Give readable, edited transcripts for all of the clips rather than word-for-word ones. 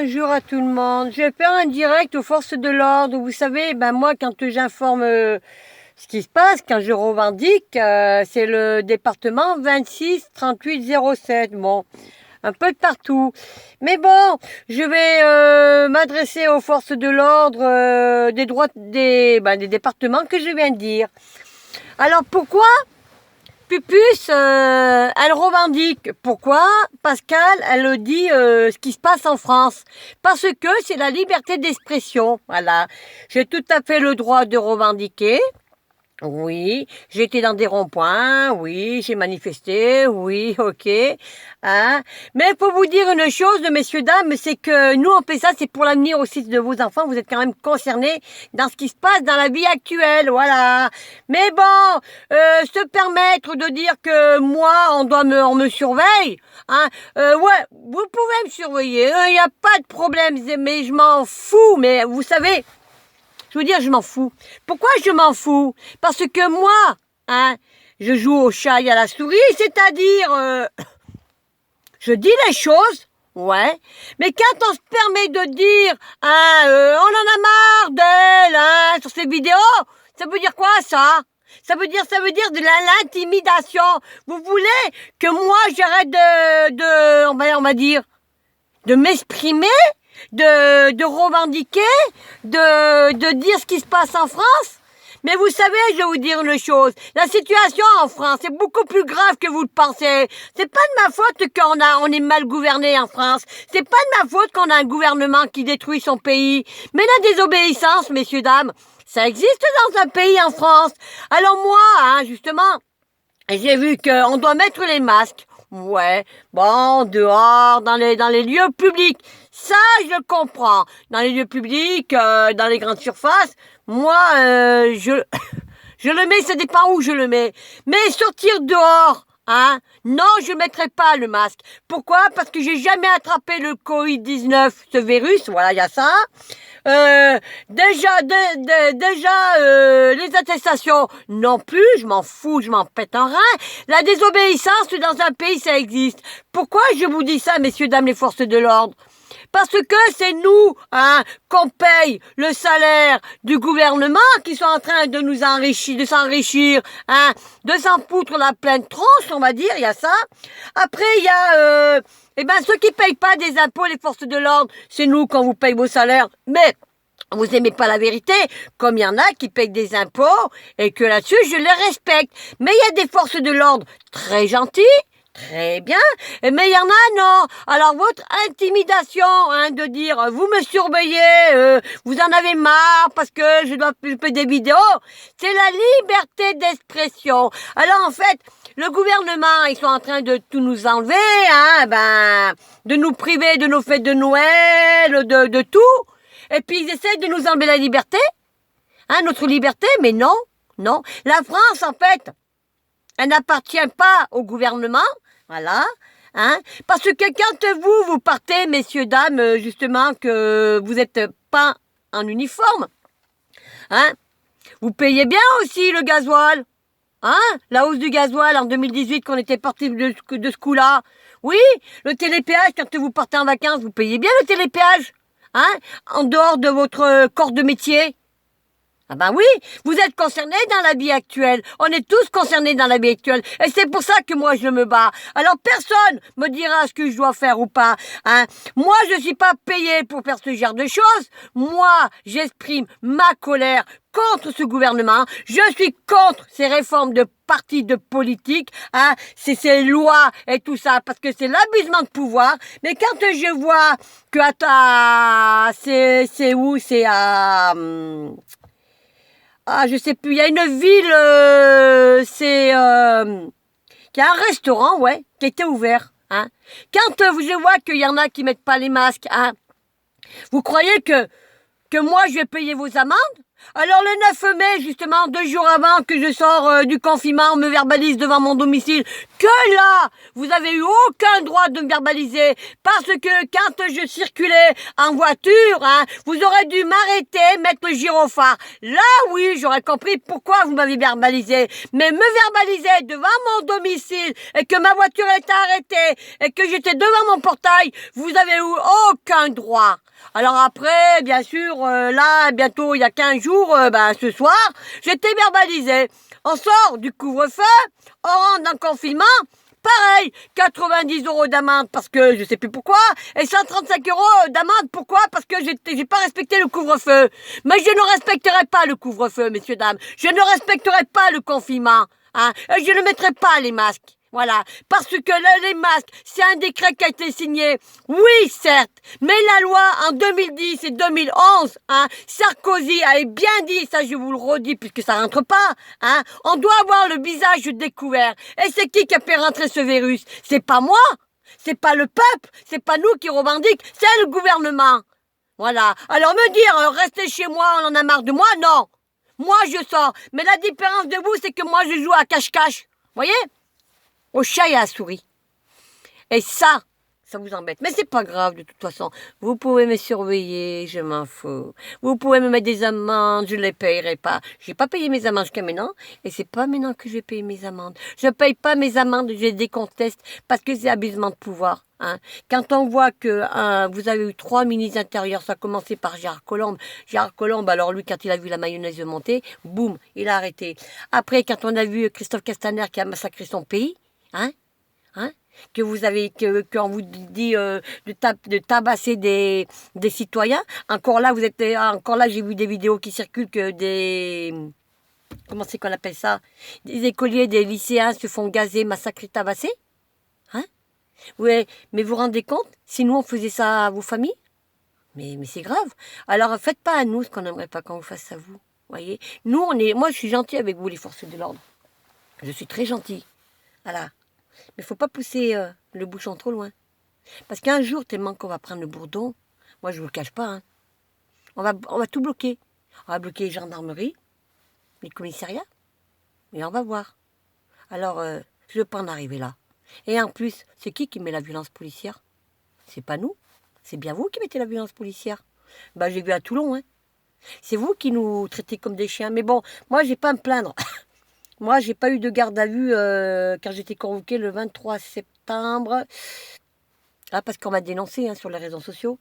Bonjour à tout le monde. Je vais faire un direct aux forces de l'ordre. Vous savez, moi, quand j'informe ce qui se passe, quand je revendique, c'est le département 26 38 07. Bon, un peu de partout. Mais bon, je vais m'adresser aux forces de l'ordre des départements que je viens de dire. Alors pourquoi Pupus, elle revendique. Pourquoi Pascal, elle dit ce qui se passe en France. Parce que c'est la liberté d'expression. Voilà. J'ai tout à fait le droit de revendiquer. Oui, j'ai été dans des ronds-points, oui, j'ai manifesté, oui, ok. Hein. Mais pour vous dire une chose, messieurs, dames, c'est que nous, on fait ça, c'est pour l'avenir aussi de vos enfants. Vous êtes quand même concernés dans ce qui se passe dans la vie actuelle, voilà. Mais bon, se permettre de dire que moi, on me surveille, hein, ouais, vous pouvez me surveiller, il n'y a pas de problème, mais je m'en fous, mais vous savez... Je veux dire, je m'en fous. Pourquoi je m'en fous? Parce que moi, je joue au chat et à la souris, c'est-à-dire, je dis les choses, ouais, mais quand on se permet de dire, on en a marre d'elle, sur ces vidéos, ça veut dire quoi, ça? Ça veut dire de l'intimidation. Vous voulez que moi, j'arrête on va dire, de m'exprimer? De revendiquer, de dire ce qui se passe en France. Mais vous savez, je vais vous dire une chose, la situation en France est beaucoup plus grave que vous le pensez. C'est pas de ma faute on est mal gouverné en France. C'est pas de ma faute qu'on a un gouvernement qui détruit son pays. Mais la désobéissance, messieurs, dames, ça existe dans un pays en France. Alors moi, justement, j'ai vu qu'on doit mettre les masques. Ouais, bon, dehors, dans les lieux publics. Ça, je le comprends. Dans les lieux publics, dans les grandes surfaces, moi, je le mets, ça dépend où je le mets. Mais sortir dehors, non, je ne mettrai pas le masque. Pourquoi? Parce que j'ai jamais attrapé le Covid-19, ce virus, voilà, il y a ça. Déjà, les attestations non plus, je m'en fous, je m'en pète un rein. La désobéissance dans un pays, ça existe. Pourquoi je vous dis ça, messieurs, dames, les forces de l'ordre? Parce que c'est nous, qu'on paye le salaire du gouvernement qui sont en train de nous enrichir, de s'enrichir, de s'en foutre la pleine tronche, on va dire, il y a ça. Après, il y a, ceux qui payent pas des impôts, les forces de l'ordre, c'est nous qu'on vous paye vos salaires. Mais, vous aimez pas la vérité, comme il y en a qui payent des impôts, et que là-dessus, je les respecte. Mais il y a des forces de l'ordre très gentilles, très bien, mais il y en a, non. Alors, votre intimidation, de dire, vous me surveillez, vous en avez marre parce que je fais des vidéos, c'est la liberté d'expression. Alors, en fait, le gouvernement, ils sont en train de tout nous enlever, de nous priver de nos fêtes de Noël, de tout. Et puis, ils essaient de nous enlever la liberté, notre liberté, mais non, non. La France, en fait, elle n'appartient pas au gouvernement, voilà, parce que quand vous partez, messieurs, dames, justement, que vous n'êtes pas en uniforme, vous payez bien aussi le gasoil, la hausse du gasoil en 2018 qu'on était parti de ce coup-là. Oui, le télépéage, quand vous partez en vacances, vous payez bien le télépéage, en dehors de votre corps de métier. Ah ben oui, vous êtes concernés dans la vie actuelle. On est tous concernés dans la vie actuelle. Et c'est pour ça que moi, je me bats. Alors, personne me dira ce que je dois faire ou pas. Moi, je suis pas payé pour faire ce genre de choses. Moi, j'exprime ma colère contre ce gouvernement. Je suis contre ces réformes de partis de politique, ces lois et tout ça, parce que c'est l'abusement de pouvoir. Mais quand je vois que c'est où? C'est à... je sais plus, il y a une ville, qui a un restaurant, ouais, qui était ouvert, Quand je vois qu'il y en a qui mettent pas les masques, vous croyez que moi je vais payer vos amendes? Alors le 9 mai, justement, 2 jours avant que je sors du confinement, on me verbalise devant mon domicile que là, vous avez eu aucun droit de me verbaliser parce que quand je circulais en voiture, hein, vous aurez dû m'arrêter, mettre le gyrophare. Là, oui, j'aurais compris pourquoi vous m'avez verbalisé. Mais me verbaliser devant mon domicile et que ma voiture était arrêtée et que j'étais devant mon portail, vous avez eu aucun droit. Alors après, bien sûr, là, bientôt, il y a 15 jours, ce soir, j'étais verbalisée. On sort du couvre-feu, on rentre dans le confinement, pareil, 90 € d'amende parce que je sais plus pourquoi, et 135 € d'amende, pourquoi? Parce que j'ai pas respecté le couvre-feu. Mais je ne respecterai pas le couvre-feu, messieurs, dames. Je ne respecterai pas le confinement, hein, et je ne mettrai pas les masques. Voilà, parce que là, les masques, c'est un décret qui a été signé, oui certes, mais la loi en 2010 et 2011, hein, Sarkozy avait bien dit, ça je vous le redis puisque ça rentre pas, hein, on doit avoir le visage découvert. Et c'est qui a fait rentrer ce virus? C'est pas moi, c'est pas le peuple, c'est pas nous qui revendiquent, c'est le gouvernement. Voilà, alors me dire, restez chez moi, on en a marre de moi, non. Moi je sors, mais la différence de vous, c'est que moi je joue à cache-cache, voyez? Au chat et à la souris. Et ça vous embête. Mais c'est pas grave de toute façon. Vous pouvez me surveiller, je m'en fous. Vous pouvez me mettre des amendes, je ne les payerai pas. J'ai pas payé mes amendes jusqu'à maintenant. Et c'est pas maintenant que je vais payer mes amendes. Je paye pas mes amendes, je les déconteste parce que c'est abusement de pouvoir. Hein. Quand on voit que vous avez eu 3 ministres intérieurs, ça a commencé par Gérard Collomb. Gérard Collomb, alors lui, quand il a vu la mayonnaise monter, boum, il a arrêté. Après, quand on a vu Christophe Castaner qui a massacré son pays, hein, que vous avez, qu'on vous dit de tabasser des citoyens. Encore là, j'ai vu des vidéos qui circulent que comment c'est qu'on appelle ça? Des écoliers, des lycéens se font gazer, massacrer, tabasser. Hein? Ouais, mais vous vous rendez compte? Si nous on faisait ça à vos familles? Mais c'est grave. Alors faites pas à nous ce qu'on n'aimerait pas qu'on vous fasse à vous. Voyez? Moi je suis gentil avec vous les forces de l'ordre. Je suis très gentil. Voilà. Mais faut pas pousser le bouchon trop loin. Parce qu'un jour, tellement qu'on va prendre le bourdon, moi je vous le cache pas, hein, on va tout bloquer. On va bloquer les gendarmeries, les commissariats, et on va voir. Alors, je ne veux pas en arriver là. Et en plus, c'est qui met la violence policière? C'est pas nous, c'est bien vous qui mettez la violence policière. J'ai vu à Toulon, hein. C'est vous qui nous traitez comme des chiens. Mais bon, moi j'ai pas à me plaindre. Moi, j'ai pas eu de garde à vue quand j'étais convoquée le 23 septembre. Ah, parce qu'on m'a dénoncé sur les réseaux sociaux.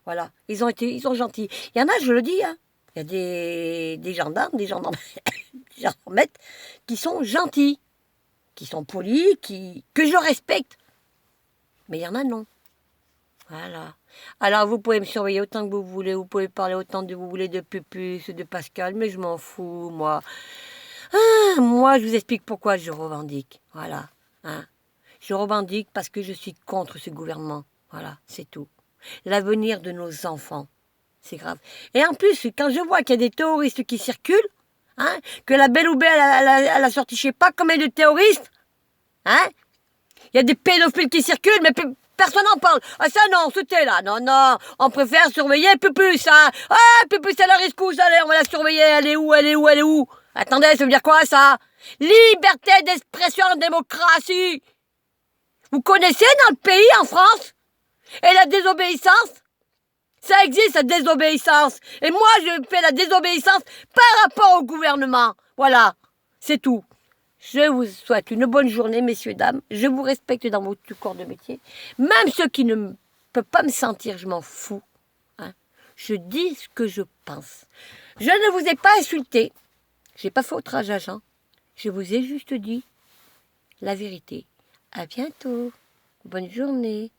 Voilà. Ils sont gentils. Il y en a, je le dis, hein. Il y a des gendarmes, des gendarmettes qui sont gentils, qui sont polis, que je respecte. Mais il y en a, non. Voilà. Alors, vous pouvez me surveiller autant que vous voulez. Vous pouvez parler autant que vous voulez de Pupus, de Pascal. Mais je m'en fous, moi. Moi, je vous explique pourquoi je revendique. Voilà. Hein. Je revendique parce que je suis contre ce gouvernement. Voilà, c'est tout. L'avenir de nos enfants, c'est grave. Et en plus, quand je vois qu'il y a des terroristes qui circulent, hein, que la Belle ou Belle, elle a sorti je sais pas combien de terroristes, hein, il y a des pédophiles qui circulent, mais personne n'en parle. Ah ça non, c'était là. Non, non, on préfère surveiller Pupus, hein. Ah, Pupus, elle a risque, allez, on va la surveiller, elle est où, elle est où, elle est où? Attendez, ça veut dire quoi ça? Liberté d'expression en démocratie. Vous connaissez dans le pays, en France? Et la désobéissance? Ça existe, la désobéissance. Et moi, je fais la désobéissance par rapport au gouvernement. Voilà, c'est tout. Je vous souhaite une bonne journée, messieurs, dames. Je vous respecte dans votre corps de métier. Même ceux qui ne peuvent pas me sentir, je m'en fous. Hein. Je dis ce que je pense. Je ne vous ai pas insulté. J'ai pas fait outrage. Je vous ai juste dit la vérité. À bientôt. Bonne journée.